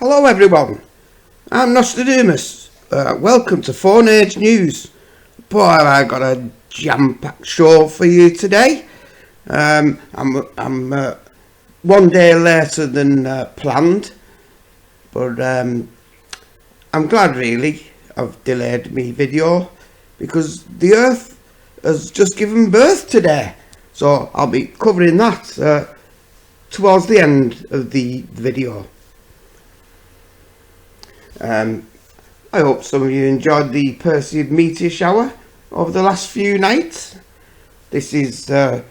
Hello everyone, I'm Nostradamus. Welcome to Phone Age News. Boy, have I got a jam-packed show for you today. I'm one day later than planned, but I'm glad really I've delayed my video because the Earth has just given birth today. So I'll be covering that towards the end of the video. I hope some of you enjoyed the Perseid meteor shower over the last few nights. This is a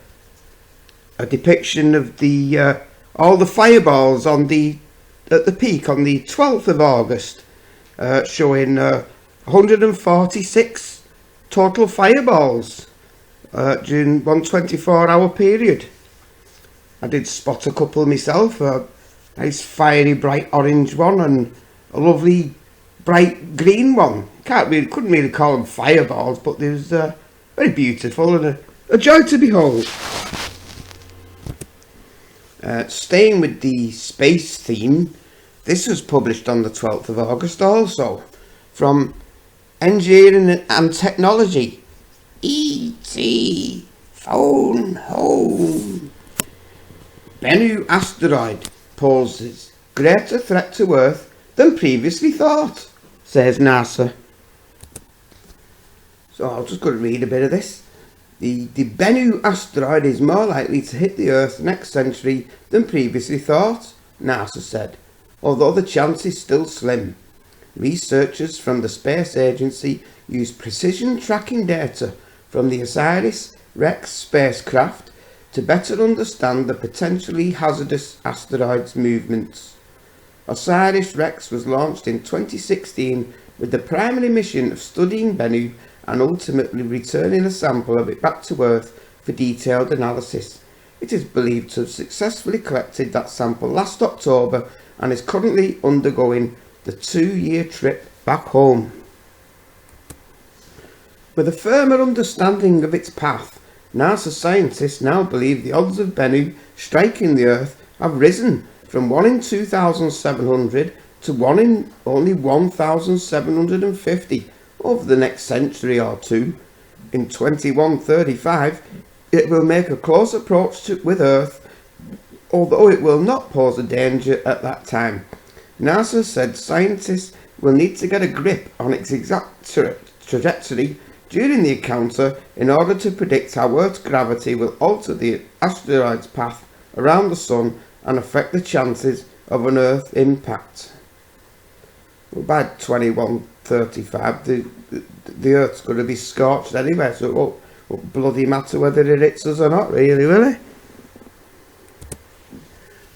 depiction of the all the fireballs at the peak on the 12th of August, showing 146 total fireballs during one 24-hour period. I did spot a couple myself, a nice fiery bright orange one and a lovely bright green one. Couldn't really call them fireballs, but they was very beautiful and a joy to behold. Staying with the space theme, this was published on the 12th of August also, from Engineering and Technology. E.T. Phone Home. Bennu asteroid poses greater threat to Earth than previously thought, says NASA. So I'll just go to read a bit of this. The Bennu asteroid is more likely to hit the Earth next century than previously thought, NASA said, although the chance is still slim. Researchers from the Space Agency use precision tracking data from the OSIRIS-REx spacecraft to better understand the potentially hazardous asteroid's movements. OSIRIS-REx was launched in 2016 with the primary mission of studying Bennu and ultimately returning a sample of it back to Earth for detailed analysis. It is believed to have successfully collected that sample last October and is currently undergoing the 2-year trip back home. With a firmer understanding of its path, NASA scientists now believe the odds of Bennu striking the Earth have risen from 1 in 2,700 to 1 in only 1,750 over the next century or two. In 2135, it will make a close approach with Earth, although it will not pose a danger at that time. NASA said scientists will need to get a grip on its exact trajectory during the encounter in order to predict how Earth's gravity will alter the asteroid's path around the Sun and affect the chances of an Earth impact. Well, by 2135, the Earth's going to be scorched anyway, so it won't bloody matter whether it hits us or not, really, will it?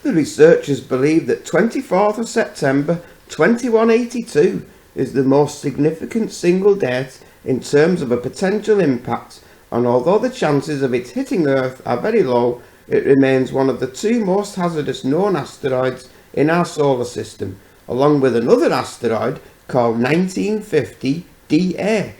The researchers believe that 24th of September 2182 is the most significant single date in terms of a potential impact, and although the chances of it hitting Earth are very low, it remains one of the 2 most hazardous known asteroids in our solar system, along with another asteroid called 1950 DA.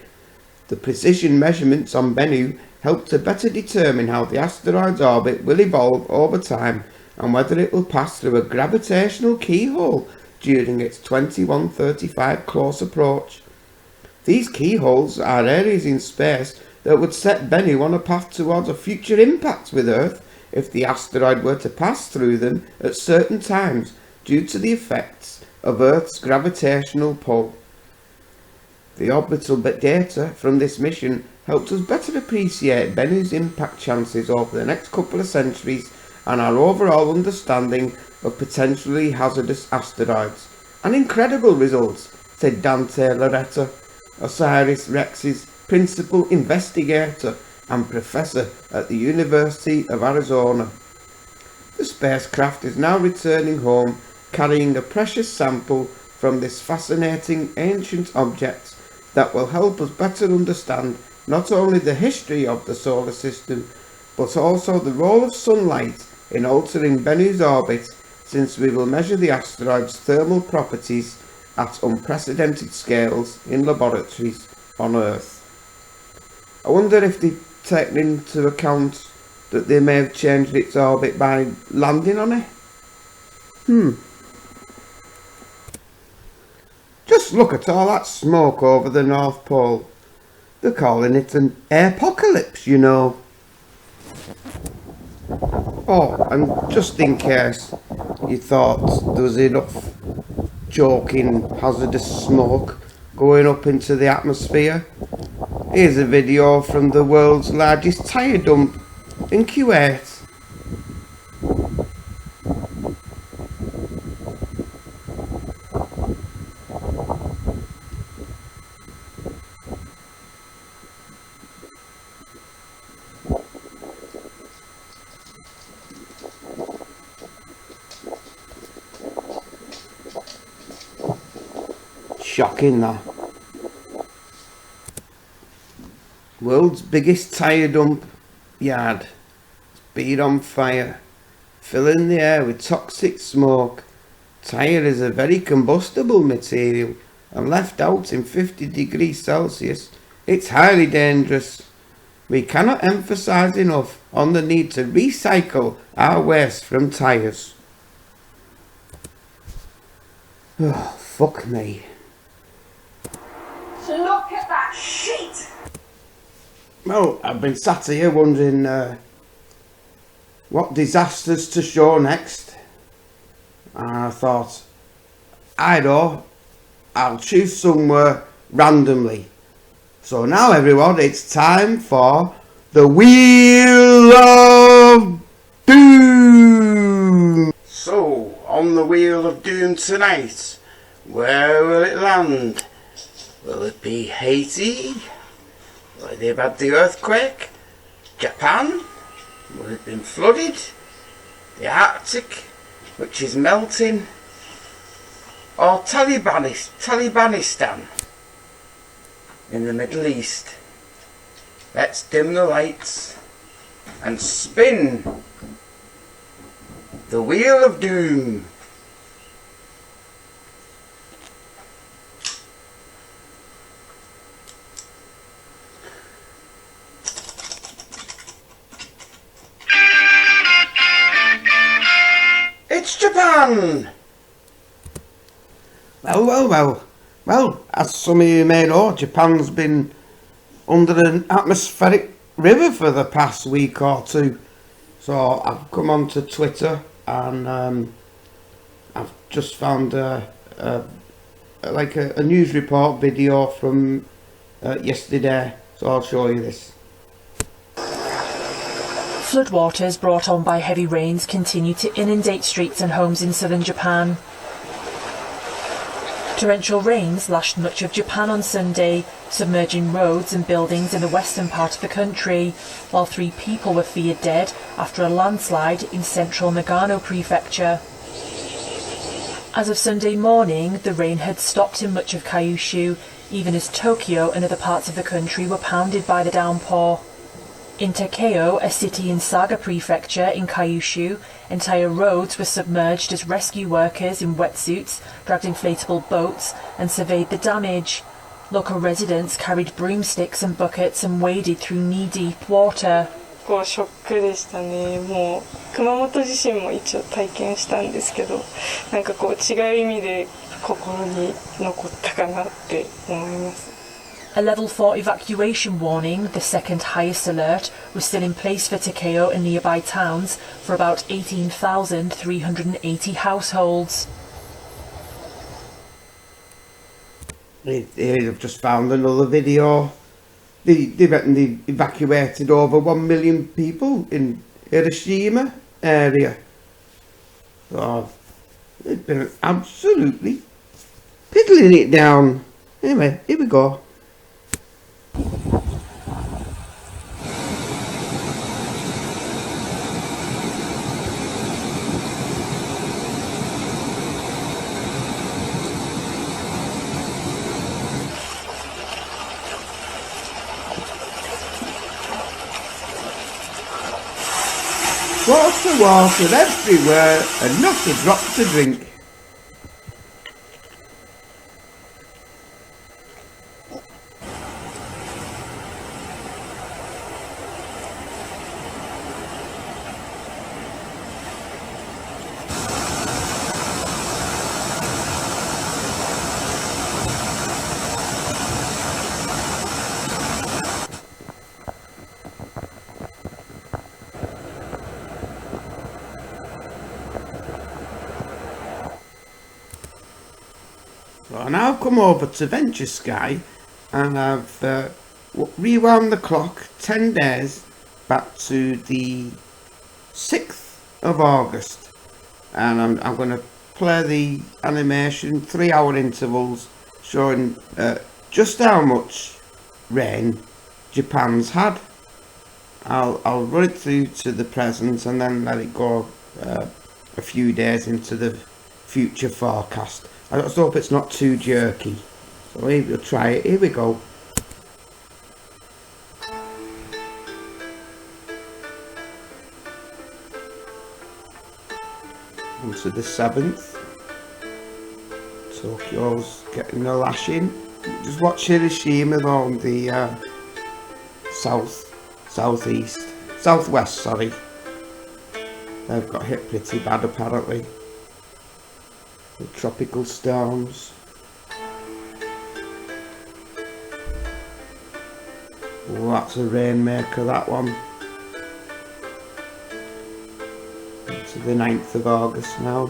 The precision measurements on Bennu help to better determine how the asteroid's orbit will evolve over time and whether it will pass through a gravitational keyhole during its 2135 close approach. These keyholes are areas in space that would set Bennu on a path towards a future impact with Earth if the asteroid were to pass through them at certain times due to the effects of Earth's gravitational pull. The orbital data from this mission helped us better appreciate Bennu's impact chances over the next couple of centuries and our overall understanding of potentially hazardous asteroids. An incredible results, said Dante Loretta, OSIRIS-REx's principal investigator and professor at the University of Arizona. The spacecraft is now returning home carrying a precious sample from this fascinating ancient object that will help us better understand not only the history of the solar system but also the role of sunlight in altering Bennu's orbit, since we will measure the asteroid's thermal properties at unprecedented scales in laboratories on Earth. I wonder if they've taken into account that they may have changed its orbit by landing on it. Just look at all that smoke over the North Pole. They're calling it an apocalypse, you know. Oh, and just in case you thought there was enough joking hazardous smoke going up into the atmosphere, here's a video from the world's largest tyre dump in Kuwait. Shocking that. World's biggest tyre dump yard. It's been on fire, filling the air with toxic smoke. Tyre is a very combustible material and left out in 50 degrees Celsius, it's highly dangerous. We cannot emphasise enough on the need to recycle our waste from tyres. Oh, fuck me. Look at that shit! Well, I've been sat here wondering what disasters to show next. And I thought, I'll choose somewhere randomly. So now everyone, it's time for the Wheel of Doom! So, on the Wheel of Doom tonight, where will it land? Will it be Haiti? Will they've had the earthquake? Japan? Will it have been flooded? The Arctic, which is melting? Or Talibanistan in the Middle East? Let's dim the lights and spin the Wheel of Doom. It's Japan! Well, as some of you may know, Japan's been under an atmospheric river for the past week or two. So I've come onto Twitter and I've just found a news report video from yesterday. So I'll show you this. Floodwaters brought on by heavy rains continue to inundate streets and homes in southern Japan. Torrential rains lashed much of Japan on Sunday, submerging roads and buildings in the western part of the country, while 3 people were feared dead after a landslide in central Nagano prefecture. As of Sunday morning, the rain had stopped in much of Kyushu, even as Tokyo and other parts of the country were pounded by the downpour. In Takeo, a city in Saga Prefecture in Kyushu, entire roads were submerged as rescue workers in wetsuits dragged inflatable boats and surveyed the damage. Local residents carried broomsticks and buckets and waded through knee-deep water. ショックでしたね。もう熊本地震も一応体験したんですけど、なんかこう違う意味で心に残ったかなって思います。 A level 4 evacuation warning, the second highest alert, was still in place for Takeo and nearby towns for about 18,380 households. I've just found another video. They reckon they evacuated over 1 million people in Hiroshima area. So they've been absolutely piddling it down. Anyway, here we go. Water everywhere and not a drop to drink. Well, now I've come over to Venture Sky and I've rewound the clock 10 days back to the 6th of August, and I'm going to play the animation 3-hour intervals showing just how much rain Japan's had. I'll run it through to the present and then let it go a few days into the future forecast. I just hope it's not too jerky. So we'll try it. Here we go. On to the 7th. Tokyo's getting a lashing. Just watch Hiroshima on the southwest, sorry. They've got hit pretty bad apparently. The tropical storms. Oh, that's a rainmaker, that one. To the 9th of August now.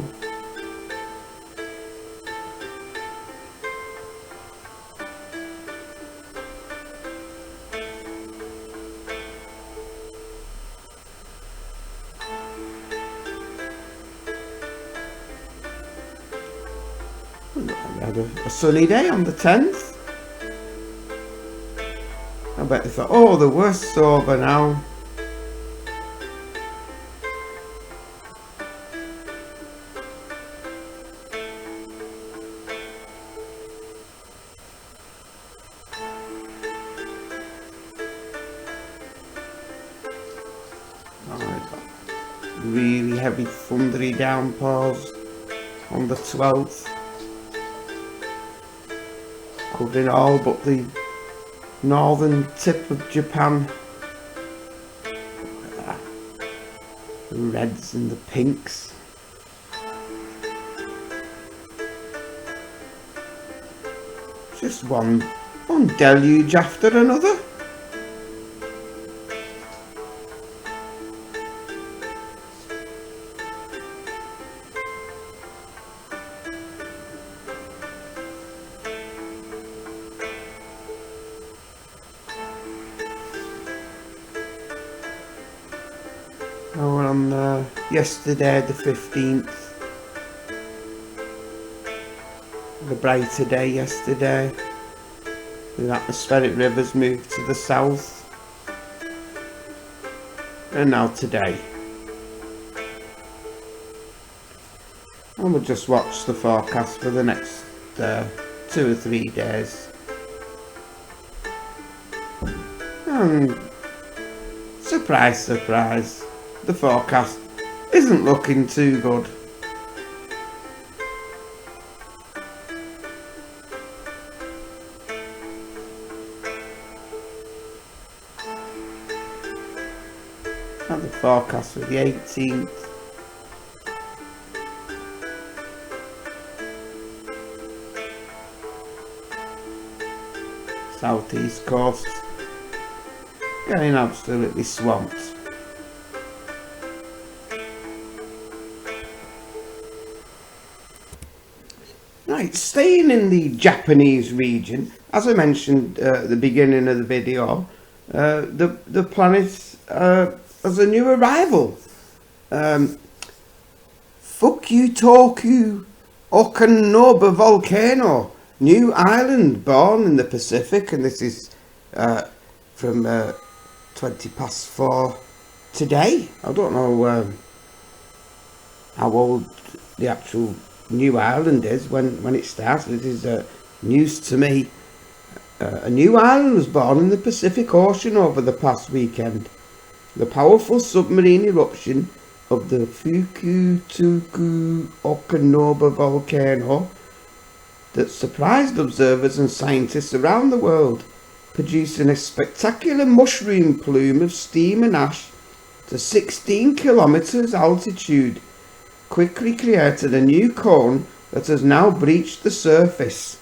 We had a sunny day on the 10th. I bet they thought, oh, the worst's over now. Really heavy thundery downpours on the 12th, covering all but the northern tip of Japan. Look at that. The reds and the pinks. Just one deluge after another. Oh, on yesterday the 15th, the brighter day yesterday, the atmospheric rivers moved to the south, and now today. And we'll just watch the forecast for the next 2 or 3 days. And surprise, surprise, the forecast isn't looking too good. And the forecast for the 18th. Southeast coast getting absolutely swamped. Right, staying in the Japanese region, as I mentioned at the beginning of the video, the planet has a new arrival. Fukutoku Okanoba volcano, new island born in the Pacific, and this is from 4:20 today. I don't know how old the actual new island is when it started. It is news to me. A new island was born in the Pacific Ocean over the past weekend. The powerful submarine eruption of the Fukutoku Okanoba volcano that surprised observers and scientists around the world, producing a spectacular mushroom plume of steam and ash to 16 kilometers altitude, quickly created a new cone that has now breached the surface.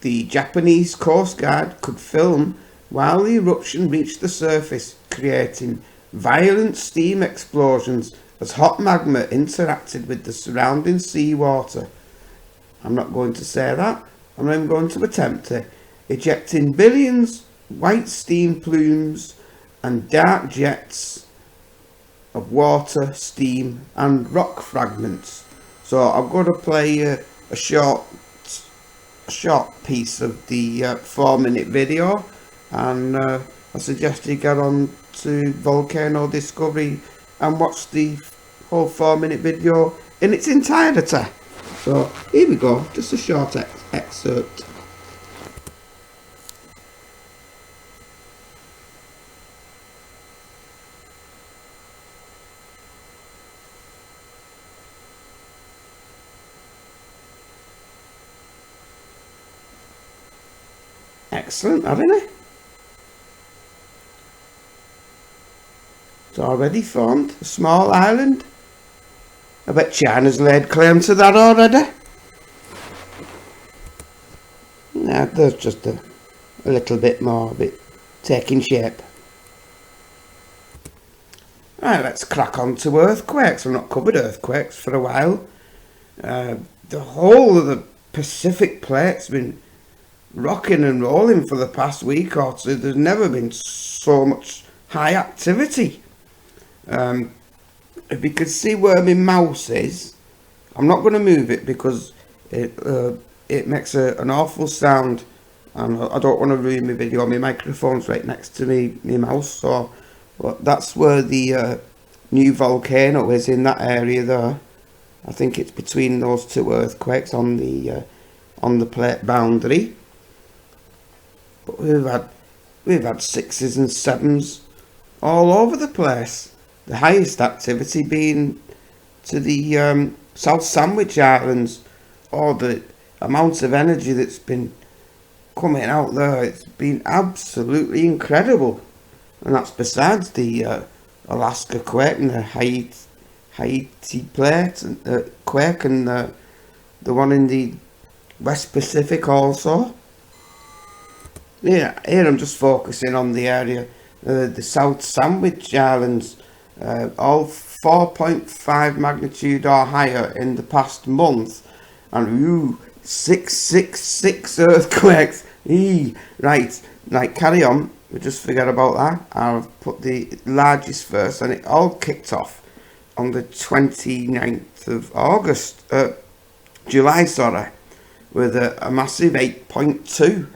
The Japanese Coast Guard could film while the eruption reached the surface, creating violent steam explosions as hot magma interacted with the surrounding seawater. I'm not going to say that. I'm not even going to attempt to. Ejecting billions white steam plumes and dark jets of water, steam and rock fragments. So I'm going to play a short piece of the 4-minute video, and I suggest you get on to Volcano Discovery and watch the whole 4-minute video in its entirety. So here we go, just a short excerpt. Excellent, haven't it? It's already formed a small island. I bet China's laid claim to that already. Nah, there's just a little bit more of it taking shape. Right, let's crack on to earthquakes. I've not covered earthquakes for a while. The whole of the Pacific plate's been rocking and rolling for the past week or two. There's never been so much high activity. If you could see where my mouse is, I'm not going to move it because it makes an awful sound, and I don't want to ruin my video. My microphone's right next to my mouse, so but that's where the new volcano is, in that area there. I think it's between those two earthquakes on the plate boundary. But we've had 6s and 7s all over the place. The highest activity being to the South Sandwich Islands. Or the amount of energy that's been coming out there, it's been absolutely incredible. And that's besides the Alaska quake and the Haiti plate quake, and the one in the West Pacific also. Yeah, here I'm just focusing on the area, the South Sandwich Islands, all 4.5 magnitude or higher in the past month, and 666 earthquakes. Right, carry on. We just forget about that. I've put the largest first, and it all kicked off on the 29th of July, with a massive 8.2.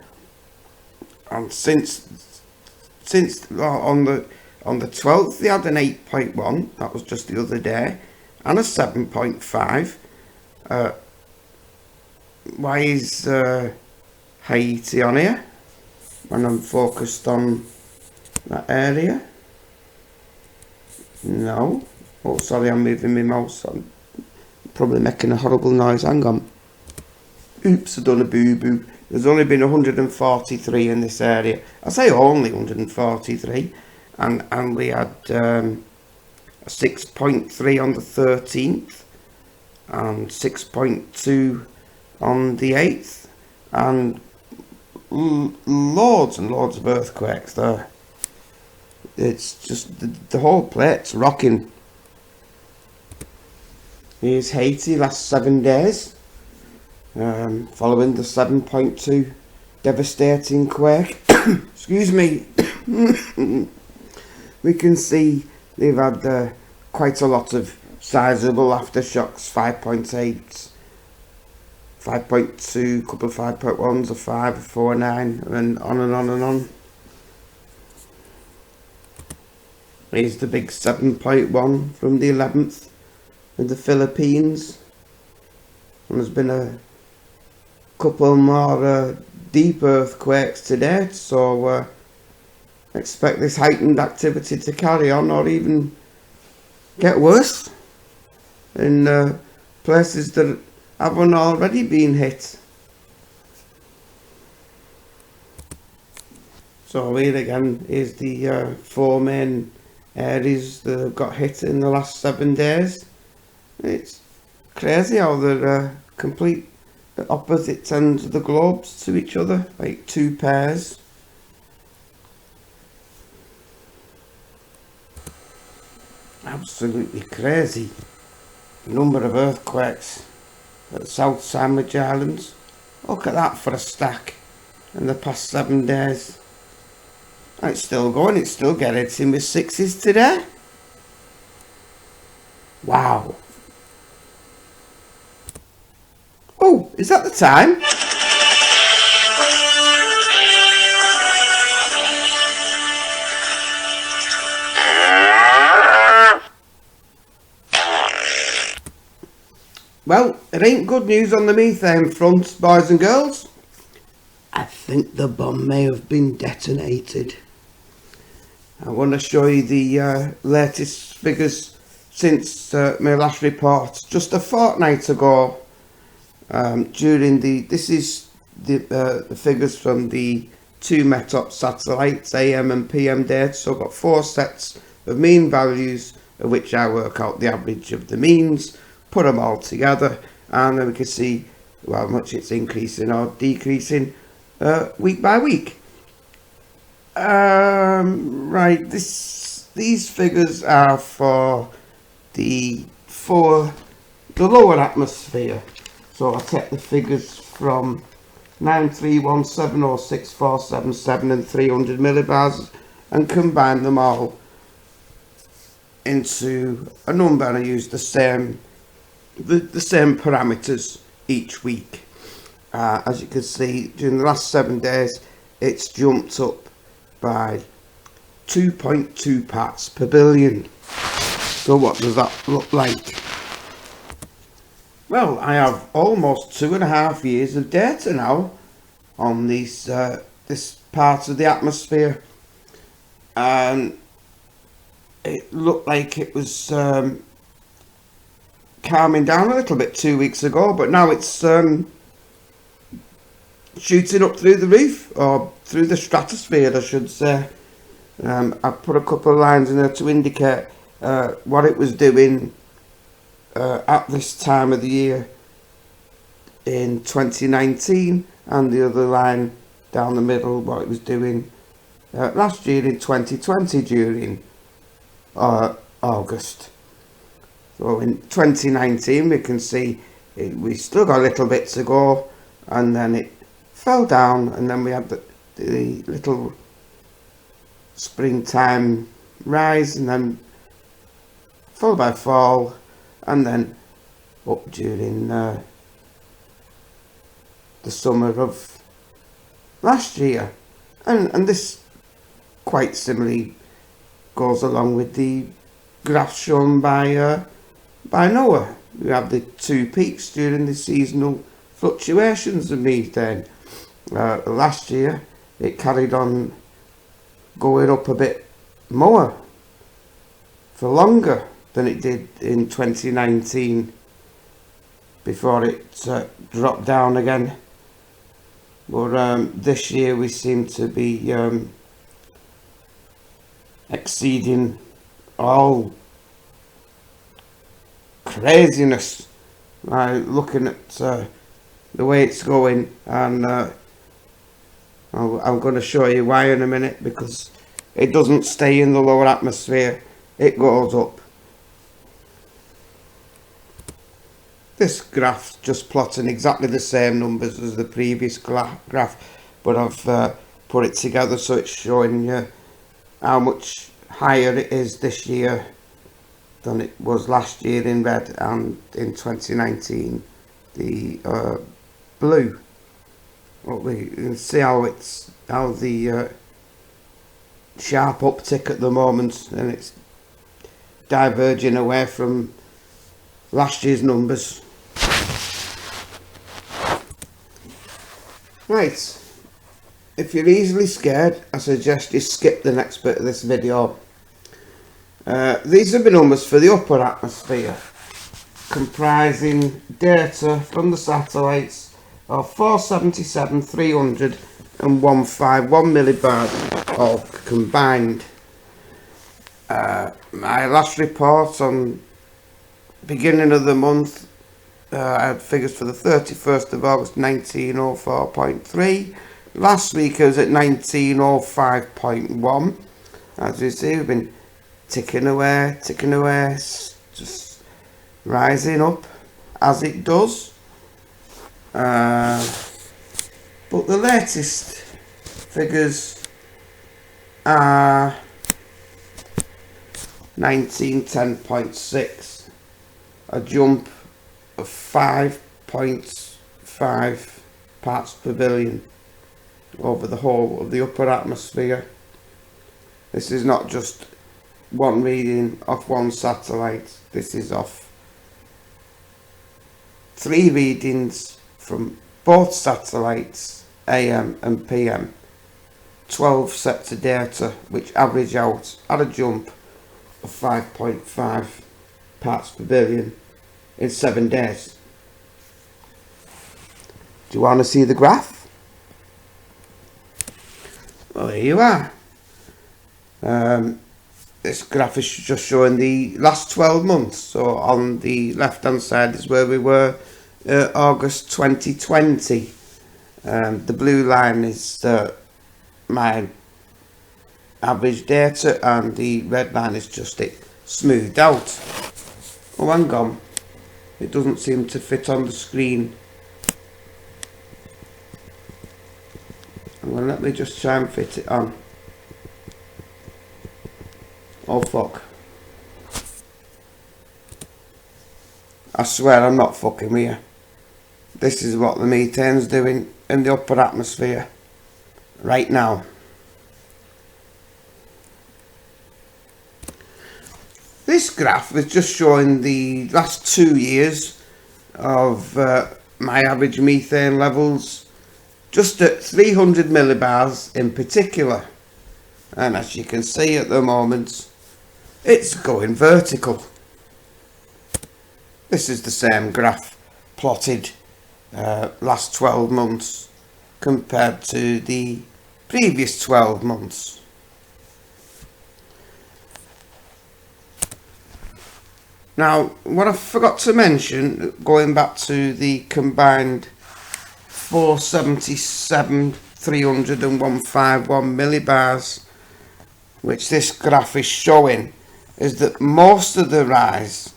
And since on the 12th they had an 8.1, that was just the other day, and a 7.5. Why is Haiti on here when I'm focused on that area? No. Oh, sorry, I'm moving my mouse. I'm probably making a horrible noise. Hang on. Oops, I've done a boo-boo. There's only been 143 in this area. I say only 143. And we had a 6.3 on the 13th. And 6.2 on the 8th. And loads and loads of earthquakes there. It's just the whole plate's rocking. Here's Haiti last 7 days, following the 7.2 devastating quake. Excuse me. We can see they've had quite a lot of sizable aftershocks, 5.8, 5.2, couple of 5.1s, a 5, a 4, 9, and on and on and on. Here's the big 7.1 from the 11th in the Philippines. And there's been a couple more deep earthquakes today, so expect this heightened activity to carry on or even get worse in places that haven't already been hit. So here again is the 4 main areas that have got hit in the last 7 days. It's crazy how they're complete opposite ends of the globes to each other, like 2 pairs. Absolutely crazy number of earthquakes at South Sandwich Islands. Look at that for a stack in the past 7 days. And it's still going, it's still getting it in with 6s today. Wow. Oh, is that the time? Well, it ain't good news on the methane front, boys and girls. I think the bomb may have been detonated. I want to show you the latest figures since my last report. Just a fortnight ago, this is the figures from the 2 METOP satellites, AM and PM data. So I've got 4 sets of mean values, of which I work out the average of the means, put them all together, and then we can see how much it's increasing or decreasing week by week. Right, these figures are for the lower atmosphere. So I take the figures from 9317064777 and 300 millibars and combine them all into a number, and I use the same parameters each week. As you can see, during the last 7 days, it's jumped up by 2.2 parts per billion. So what does that look like? Well, I have almost 2.5 years of data now on this part of the atmosphere, and it looked like it was calming down a little bit 2 weeks ago, but now it's shooting up through the roof, or through the stratosphere I should say. I've put a couple of lines in there to indicate what it was doing at this time of the year in 2019, and the other line down the middle what it was doing last year in 2020 during August. So in 2019 we can see we still got a little bit to go, and then it fell down, and then we had the little springtime rise, and then followed by fall, and then up during the summer of last year. And this quite similarly goes along with the graph shown by NOAA. We have the 2 peaks during the seasonal fluctuations of methane. Last year it carried on going up a bit more for longer than it did in 2019 before it dropped down again. But this year we seem to be exceeding all craziness. Looking at the way it's going, and I'm going to show you why in a minute, because it doesn't stay in the lower atmosphere, it goes up. This graph's just plotting exactly the same numbers as the previous graph, but I've put it together so it's showing you how much higher it is this year than it was last year in red, and in 2019 the blue. Well, you can see how the sharp uptick at the moment, and it's diverging away from last year's numbers. Right, if you're easily scared, I suggest you skip the next bit of this video. These are the numbers for the upper atmosphere, comprising data from the satellites of 477, 300 and 151 millibars all combined. My last report on beginning of the month, I had figures for the 31st of August 1904.3. Last week I was at 1905.1. As you see, we've been ticking away, just rising up as it does. But the latest figures are 1910.6, a jump of 5.5 parts per billion over the whole of the upper atmosphere. This is not just one reading off one satellite, this is off 3 readings from both satellites, AM and PM. 12 sets of data which average out at a jump of 5.5 parts per billion in 7 days. Do you want to see the graph? Well, here you are. This graph is just showing the last 12 months. So on the left hand side is where we were August 2020. The blue line is my average data, and the red line is just it smoothed out. Oh, hang on, it doesn't seem to fit on the screen. Well, let me just try and fit it on. Oh fuck. I swear I'm not fucking with you. This is what the methane's doing in the upper atmosphere right now. This graph is just showing the last 2 years of my average methane levels, just at 300 millibars in particular. And as you can see at the moment, it's going vertical. This is the same graph plotted last 12 months compared to the previous 12 months. Now, what I forgot to mention, going back to the combined 477, 300 and 151 millibars, which this graph is showing, is that most of the rise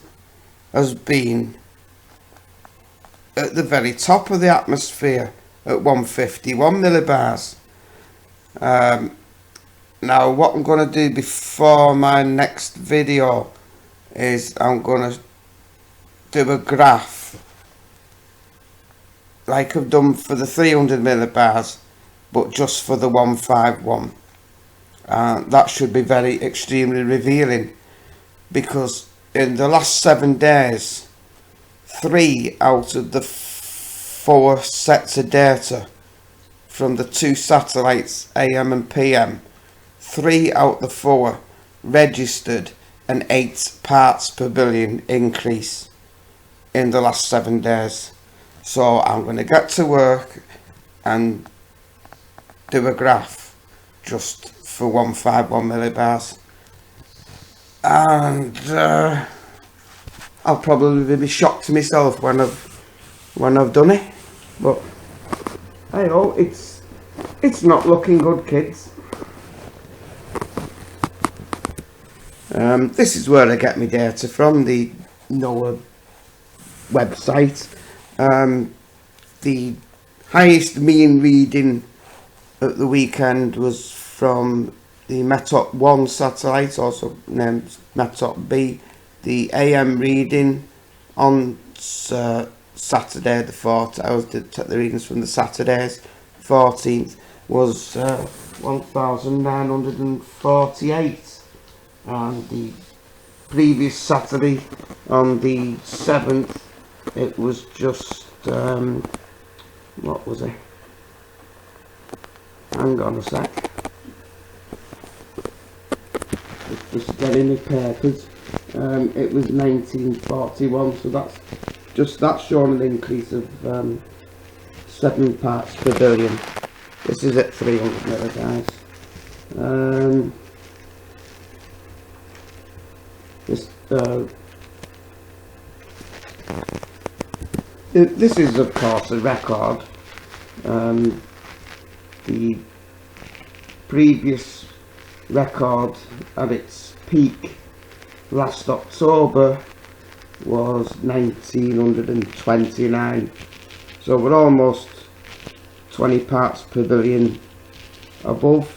has been at the very top of the atmosphere at 151 millibars. Now what I'm going to do before my next video is I'm going to do a graph like I've done for the 300 millibars, but just for the 151. That should be very extremely revealing, because in the last 7 days, 3 out of the 4 sets of data from the 2 satellites, AM and PM, 3 out of the 4 registered an 8 parts per billion increase in the last 7 days. So I'm going to get to work and do a graph just for 151 millibars, and I'll probably be shocked myself when I've done it. But hey, oh, it's not looking good, kids. This is where I get my data from, the NOAA website. The highest mean reading at the weekend was from the Metop 1 satellite, also named Metop B. The AM reading on Saturday the 4th, I was to take the readings from the Saturday's 14th, was 1,948, and the previous Saturday on the 7th it was just what was it? Hang on a sec. Just getting the papers. It was 1941, so that's showing an increase of 7 parts per billion. This is at 300 millibars. This is of course a record. The previous record at its peak last October was 1929, So we're almost 20 parts per billion above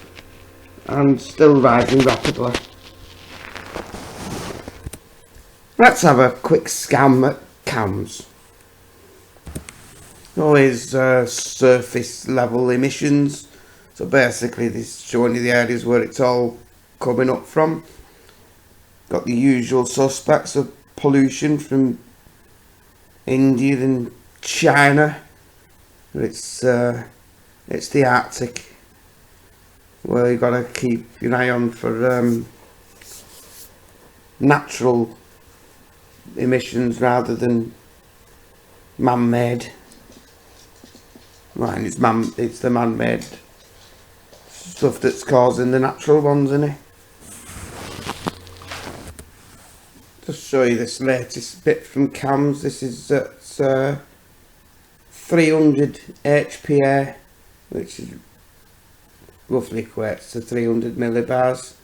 and still rising rapidly. Let's have a quick scan at CAMS. Always surface level emissions. So basically this is showing you the areas where it's all coming up from. Got the usual suspects of pollution from India and China. It's the Arctic where you've got to keep an eye on for natural emissions rather than man-made. Right, it's the man-made stuff that's causing the natural ones, isn't it? Just show you this latest bit from CAMS. This is at 300 HPA, which is roughly equates to 300 millibars.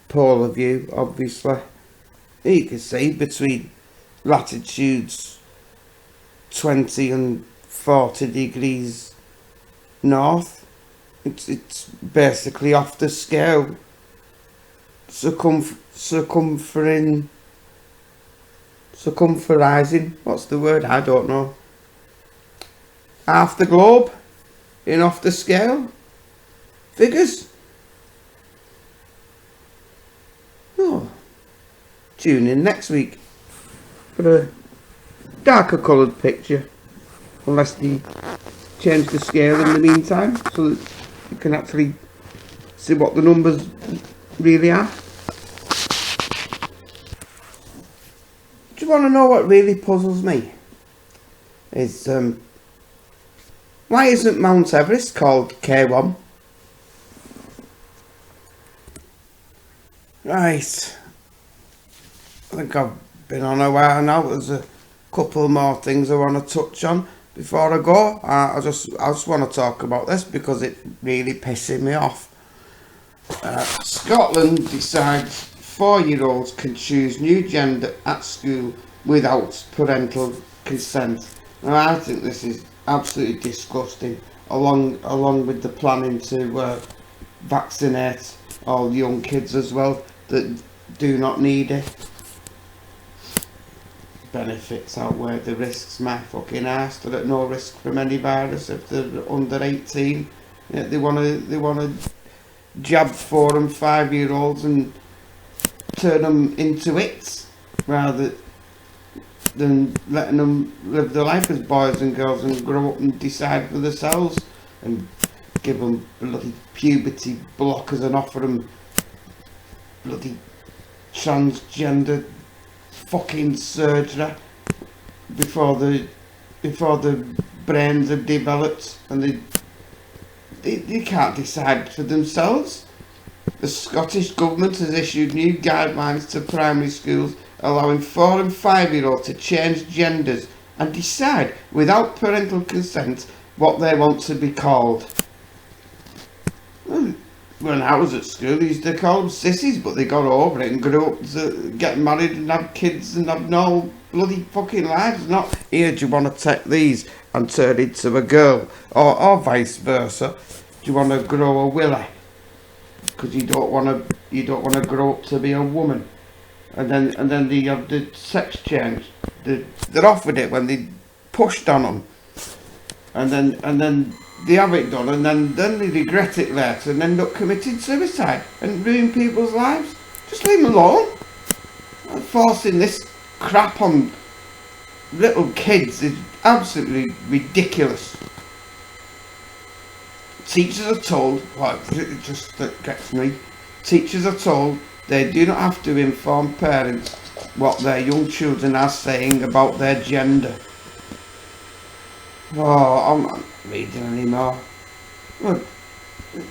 Polar view, obviously. You can see between latitudes 20 and 40 degrees north, it's basically off the scale, circumferizing, what's the word, I don't know, half the globe in off the scale figures. Oh, tune in next week for a darker coloured picture, unless they change the scale in the meantime so that you can actually see what the numbers really are. Do you want to know what really puzzles me? Is why isn't Mount Everest called K1? Right, I think I've been on a while now. There's a couple more things I want to touch on before I go. I just want to talk about this because it's really pissing me off. Scotland decides 4-year-olds can choose new gender at school without parental consent. Now I think this is absolutely disgusting, along with the planning to vaccinate all young kids as well that do not need it. Benefits outweigh the risks. My fucking arse, they're at no risk from any virus if they're under 18. Yeah, they want to jab 4 and 5-year-olds and turn them into it rather than letting them live their life as boys and girls and grow up and decide for themselves, and give them bloody puberty blockers and offer them bloody transgender fucking surgery before the brains have developed and they can't decide for themselves. The Scottish Government has issued new guidelines to primary schools allowing 4 and 5-year-olds to change genders and decide without parental consent what they want to be called. When I was at school, they used to call them sissies, but they got over it and grew up to get married and have kids and have no bloody fucking lives. Not, here, do you want to take these and turn into a girl, or vice versa? Do you want to grow a willy because you don't want to grow up to be a woman? And then they have the sex change. They're offered it when they pushed on them, and then they have it done, and then they regret it later and end up committing suicide and ruin people's lives. Just leave them alone. Forcing this crap on little kids is absolutely ridiculous. Teachers are told, it just gets me, teachers are told they do not have to inform parents what their young children are saying about their gender. Oh, I'm not reading anymore. Look,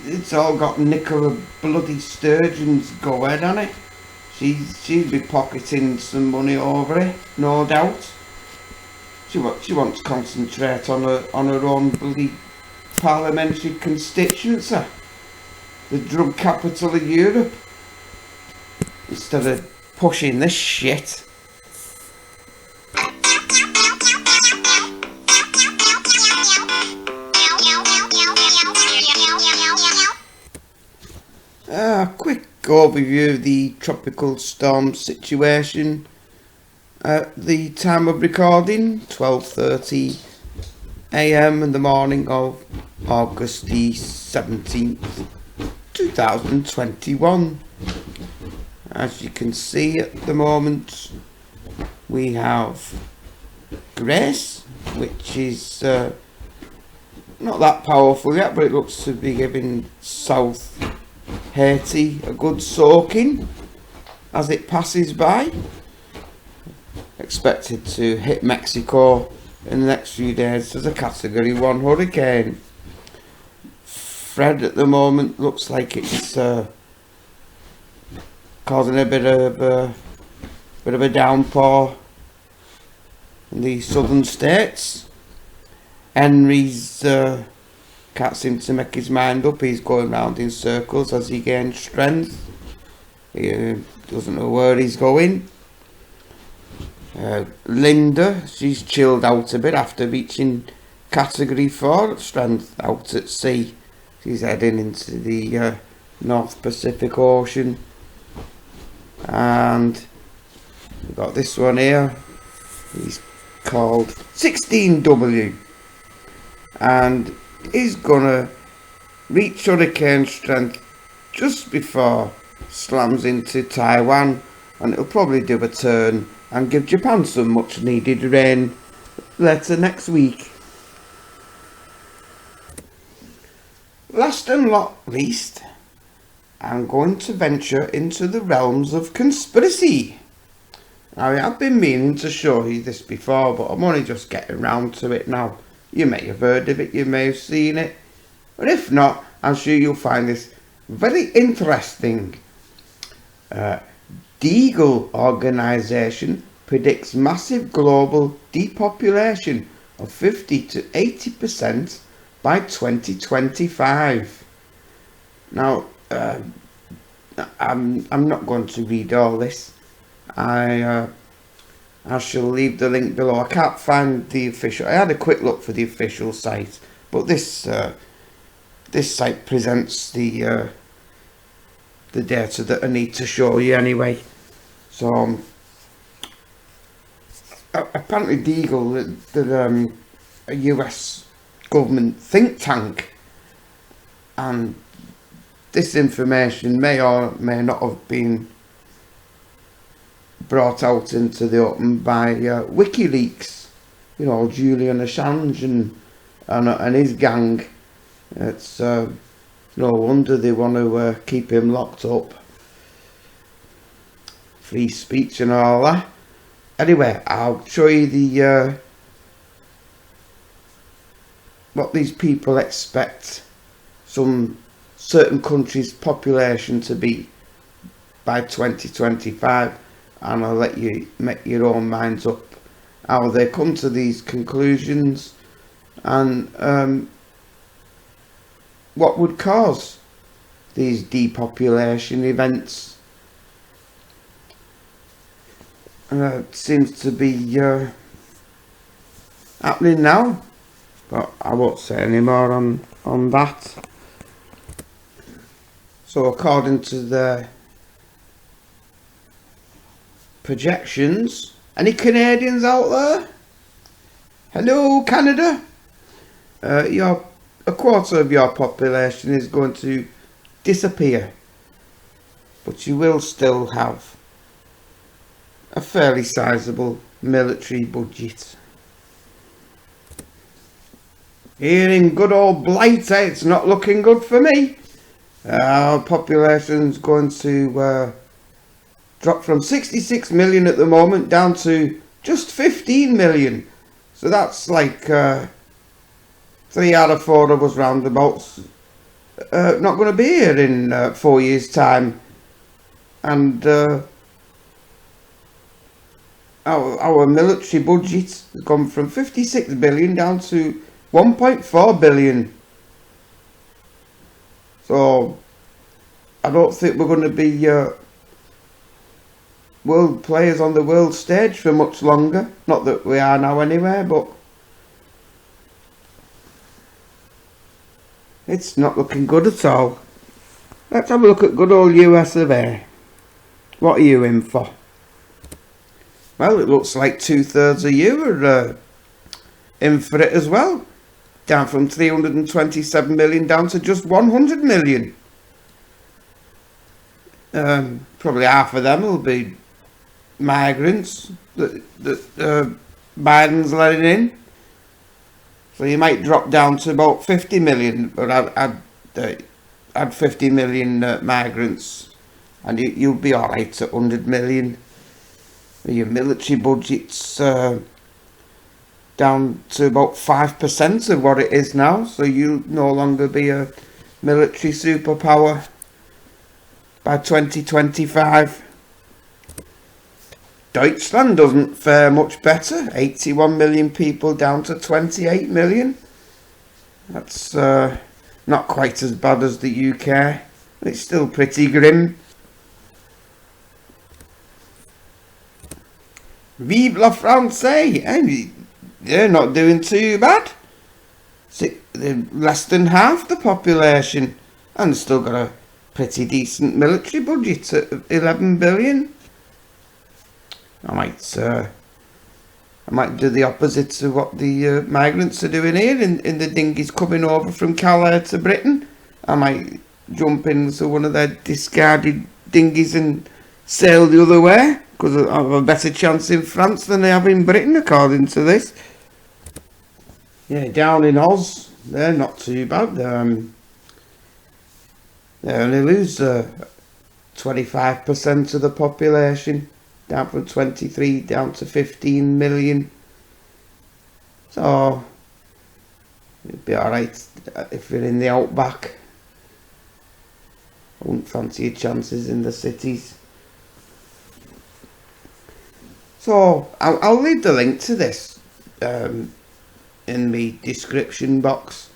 it's all got Nicola bloody Sturgeon's go ahead on it. She'd be pocketing some money over it, no doubt. She wants to concentrate on her own bloody parliamentary constituency, the drug capital of Europe, instead of pushing this shit. A quick overview of the tropical storm situation. At the time of recording, 12:30 AM in the morning of August the 17th, 2021. As you can see at the moment, we have Grace, which is not that powerful yet, but it looks to be giving South Haiti a good soaking as it passes by. Expected to hit Mexico in the next few days as a Category 1 hurricane. Fred at the moment looks like it's causing a bit of a downpour in the southern states. Henry's can't seem to make his mind up. He's going round in circles as he gains strength. He doesn't know where he's going. Linda, she's chilled out a bit after reaching Category 4 strength out at sea. She's heading into the North Pacific Ocean. And we've got this one here. He's called 16W. And he's gonna reach hurricane strength just before slams into Taiwan, and it'll probably do a turn and give Japan some much needed rain later next week. Last and not least, I'm going to venture into the realms of conspiracy. Now, I have been meaning to show you this before, but I'm only just getting round to it now. You may have heard of it, you may have seen it, but if not, I'm sure you'll find this very interesting. Deagle organisation predicts massive global depopulation of 50 to 80% by 2025. Now, I'm not going to read all this. I shall leave the link below. I can't find the official. I had a quick look for the official site, but this site presents the data that I need to show you anyway. So apparently Deagle, a US government think tank, and this information may or may not have been brought out into the open by WikiLeaks. You know, Julian Assange and his gang. It's no wonder they want to keep him locked up. Free speech and all that. Anyway, I'll show you the what these people expect some certain countries' population to be by 2025, and I'll let you make your own minds up how they come to these conclusions and what would cause these depopulation events. It seems to be happening now, but I won't say any more on that. So according to the projections, any Canadians out there? Hello, Canada. A quarter of your population is going to disappear, but you will still have a fairly sizable military budget. Here in good old Blight, it's not looking good for me. Our population's going to drop from 66 million at the moment down to just 15 million. So that's like 3 out of 4 of us roundabouts not going to be here in 4 years' time. And our military budget has gone from 56 billion down to 1.4 billion. So I don't think we're going to be world players on the world stage for much longer. Not that we are now anyway, but it's not looking good at all. Let's have a look at good old US of A. What are you in for? Well, it looks like 2/3 of you are in for it as well. Down from 327 million down to just 100 million. Probably half of them will be migrants that Biden's letting in. So you might drop down to about 50 million, but add 50 million migrants, and you'll be alright at 100 million. Your military budget's down to about 5% of what it is now, so you'll no longer be a military superpower by 2025. Deutschland doesn't fare much better. 81 million people down to 28 million. That's not quite as bad as the UK. It's still pretty grim. Vive la France! They're not doing too bad. They're less than half the population and still got a pretty decent military budget at 11 billion. I might do the opposite of what the migrants are doing here in the dinghies coming over from Calais to Britain. I might jump into one of their discarded dinghies and sail the other way, because I have a better chance in France than they have in Britain, according to this. Yeah, down in Oz, they're not too bad. They only lose 25% of the population, down from 23 down to 15 million. So it'd be alright if you're in the outback. I wouldn't fancy your chances in the cities. So I'll leave the link to this in the description box,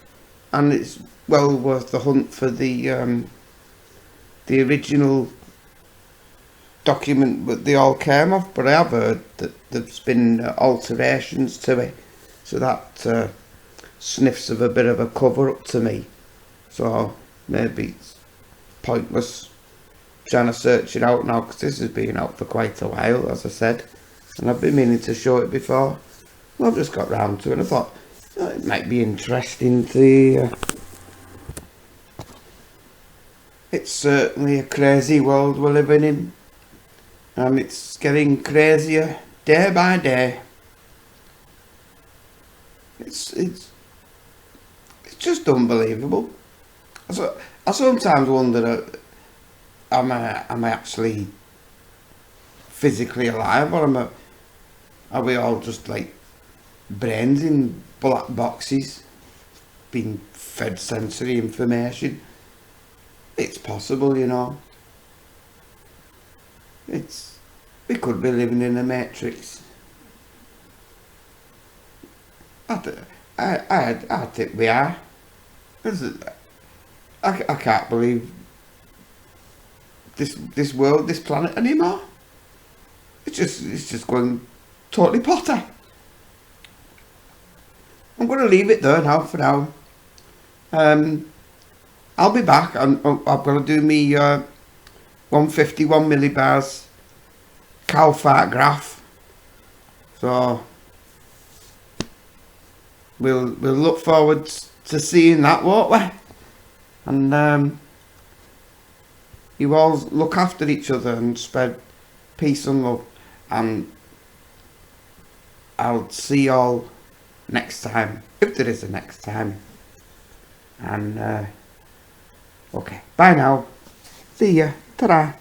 and it's well worth the hunt for the original document that they all came off. But I have heard that there's been alterations to it, so that sniffs of a bit of a cover up to me. So maybe it's pointless trying to search it out now, because this has been out for quite a while, as I said, and I've been meaning to show it before. Well, I've just got round to it and I thought it might be interesting to it's certainly a crazy world we're living in, and it's getting crazier day by day. It's just unbelievable. I sometimes wonder, am I actually physically alive, or are we all just like brains in black boxes being fed sensory information? It's possible, you know. We could be living in a matrix. I think we are. I can't believe this world, this planet anymore. It's just going totally potter. I'm going to leave it there now for now. I'll be back. I've got to do me 151 millibars cow fat graph. So we'll look forward to seeing that, won't we? And you all look after each other and spread peace and love. And I'll see you all next time, if there is a next time. And okay, bye now. See ya. Ta-da.